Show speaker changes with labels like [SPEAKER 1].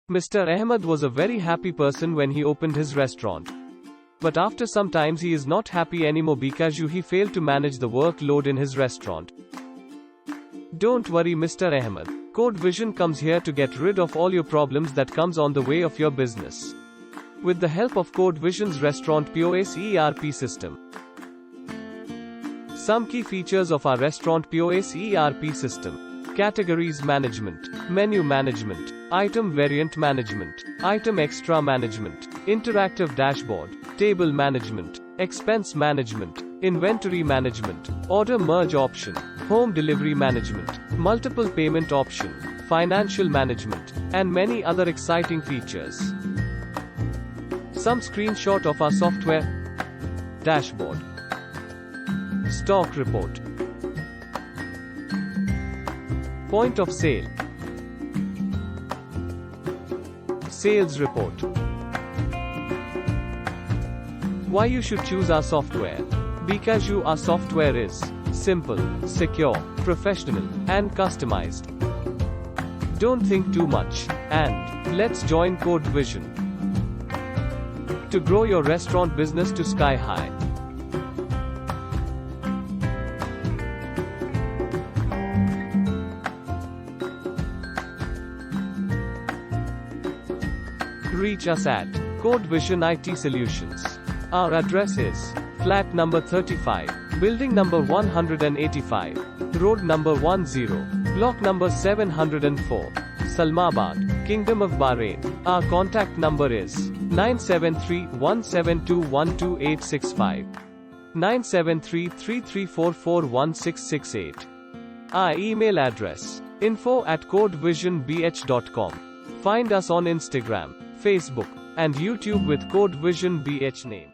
[SPEAKER 1] Mr. Ahmed was a very happy person when he opened his restaurant. But after some times he is not happy anymore because he failed to manage the workload in his restaurant. Don't worry, Mr. Ahmed. Code Vision comes here to get rid of all your problems that comes on the way of your business. With the help of Code Vision's Restaurant POS ERP system. Some key features of our Restaurant POS ERP system. Categories management, menu management, item variant management, item extra management, interactive dashboard, table management, expense management, inventory management, order merge option, home delivery management, multiple payment option, financial management, and many other exciting features. Some screenshot of our software. Dashboard. Stock report. Point of sale. Sales report. Why you should choose our software? Because our software is simple, secure, professional, and customized. Don't think too much, and let's join Code Vision to grow your restaurant business to sky high. Reach us at Code Vision IT Solutions. Our address is flat number 35, building number 185, road number 10, block number 704, Salmabad, Kingdom of Bahrain. Our contact number is 973-172-12865, 973-3344-1668. Our email address info@codevisionbh.com. Find us on Instagram, Facebook, and YouTube with Code Vision BH name.